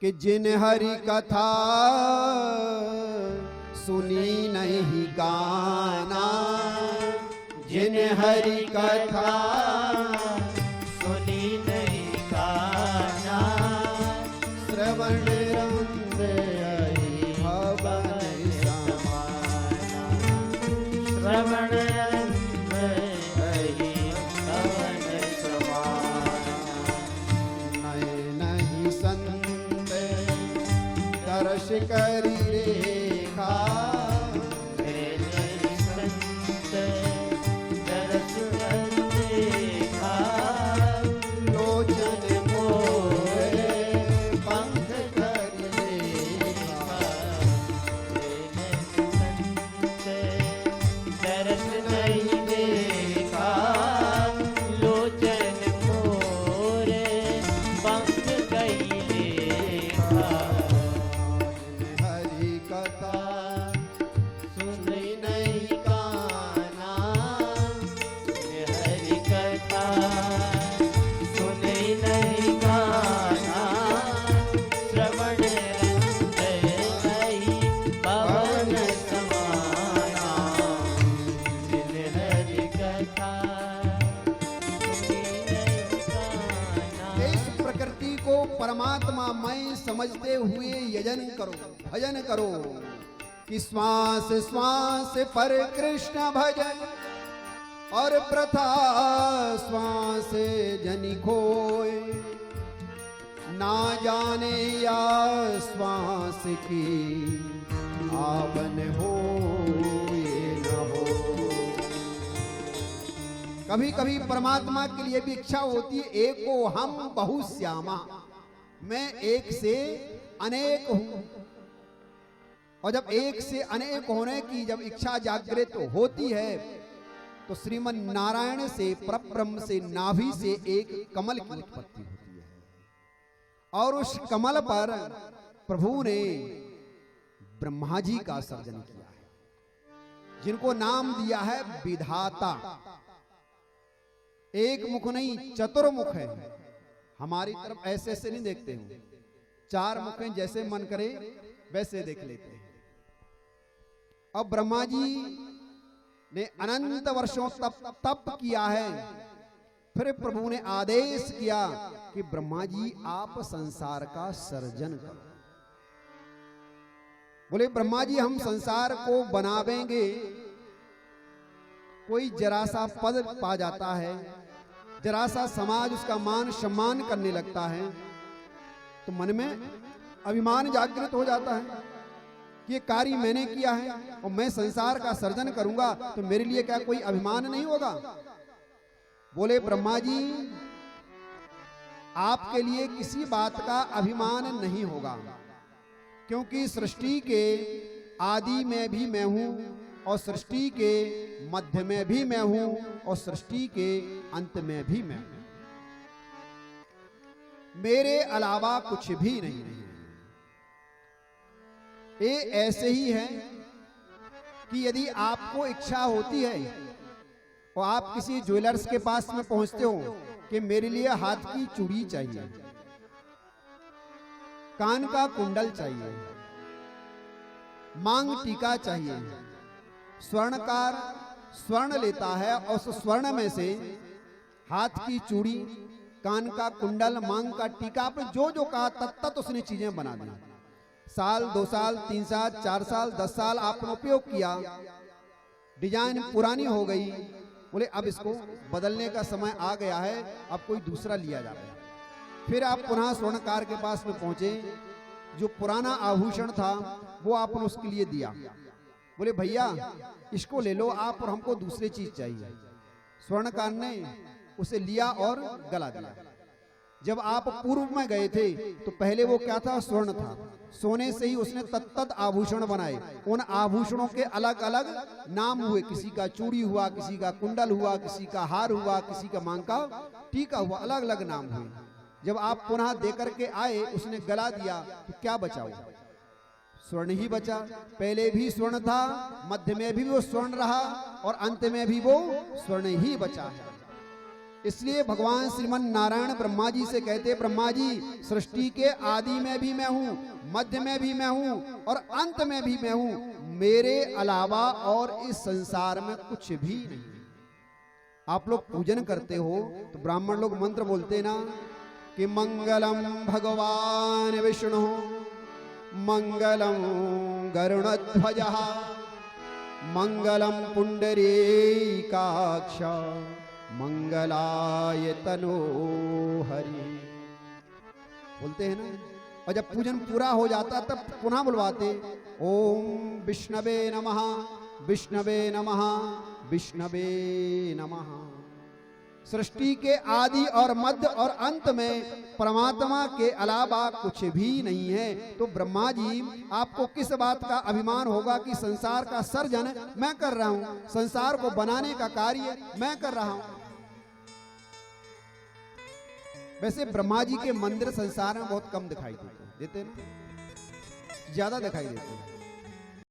कि जिन हरि कथा सुनी नहीं गाना, जिन हरि कथा सुनी नहीं गाना, श्रवण रंग भवन समाना, श्रवण रंग भवन समाना। नए नहीं संत दर्श करी रेखा, परमात्मा मैं समझते हुए यजन करो, भजन करो कि श्वास श्वास पर कृष्ण भजन और प्रथा श्वास जनि खोए, ना जाने या श्वास की आवन हो ये न हो। कभी कभी परमात्मा के लिए भी इच्छा होती है, एको हम बहु श्यामा, मैं एक से अनेक हूं। और जब एक से अनेक होने की जब इच्छा जागृत होती है तो श्रीमन नारायण से परब्रह्म से नाभि से एक कमल की उत्पत्ति होती है और उस कमल पर प्रभु ने ब्रह्मा जी का सर्जन किया है, जिनको नाम दिया है विधाता। एक मुख नहीं चतुर्मुख है, हमारी तरफ ऐसे ऐसे नहीं देखते हो, चार मुख हैं, जैसे मन करे वैसे देख लेते हैं। अब ब्रह्मा जी ने अनंत वर्षों तप किया है, फिर प्रभु ने आदेश किया कि ब्रह्मा जी आप संसार का सर्जन करो। बोले ब्रह्मा जी हम संसार को बनावेंगे, कोई जरा सा पद पा जाता है, जरा सा समाज उसका मान सम्मान करने लगता है तो मन में अभिमान जागृत हो जाता है कि ये कार्य मैंने किया है और मैं संसार का सर्जन करूंगा तो मेरे लिए क्या कोई अभिमान नहीं होगा। बोले ब्रह्मा जी आपके लिए किसी बात का अभिमान नहीं होगा, क्योंकि सृष्टि के आदि में भी मैं हूं और सृष्टि के मध्य में भी मैं हूं और सृष्टि के अंत में भी मैं हूं, मेरे अलावा कुछ भी नहीं है। ये ऐसे ही है कि यदि आपको इच्छा होती है और आप किसी ज्वेलर्स के पास में पहुंचते हो कि मेरे लिए हाथ की चूड़ी चाहिए, कान का कुंडल चाहिए, मांग टीका चाहिए, स्वर्णकार स्वर्ण लेता है और उस स्वर्ण में से हाथ की चूड़ी, कान का कुंडल, मांग का टीका, आपने जो जो कहा तत्त उसने चीजें बना दी। साल 2 साल 3 साल 4 साल 10 साल आपने उपयोग किया, डिजाइन पुरानी हो गई, बोले अब इसको बदलने का समय आ गया है, अब कोई दूसरा लिया जाता है। फिर आप पुनः स्वर्णकार के पास में पहुंचे, जो पुराना आभूषण था वो आपने उसके लिए दिया, बोले भैया इसको ले लो आप और हमको दूसरी चीज चाहिए। स्वर्णकार ने उसे लिया और गला दिया। जब आप पूर्व में गए थे तो पहले वो क्या था, स्वर्ण था, सोने से ही उसने तत्त आभूषण बनाए, उन आभूषणों के अलग अलग नाम हुए, किसी का चूड़ी हुआ, किसी का कुंडल हुआ, किसी का हार हुआ, किसी का मांग का टीका हुआ, अलग अलग नाम हुए। जब आप पुनः देकर के आए उसने गला दिया तो क्या बचा, स्वर्ण ही बचा। पहले भी स्वर्ण था, मध्य में भी वो स्वर्ण रहा और अंत में भी वो स्वर्ण ही बचा है। इसलिए भगवान श्रीमन नारायण ब्रह्मा जी से कहते, ब्रह्मा जी सृष्टि के आदि में भी मैं हूं, मध्य में भी मैं हूं और अंत में भी मैं हूं, मेरे अलावा और इस संसार में कुछ भी नहीं। आप लोग पूजन करते हो तो ब्राह्मण लोग मंत्र बोलते ना कि मंगलम भगवान विष्णु, मंगलम गरुड़ध्वज, मंगलम पुंडरीकाक्ष, मंगलाय तनोहरि, बोलते हैं ना। और जब पूजन पूरा हो जाता तब पुनः बुलवाते, ओम विष्णवे नमः, विष्णवे नमः, विष्णवे नमः। सृष्टि के आदि और मध्य और अंत में परमात्मा के अलावा कुछ भी नहीं है। तो ब्रह्मा जी आपको किस बात का अभिमान होगा कि संसार का सर्जन मैं कर रहा हूं, संसार को बनाने का कार्य मैं कर रहा हूं। वैसे ब्रह्मा जी के मंदिर संसार में बहुत कम दिखाई देते हैं ना, ज्यादा दिखाई देते हैं।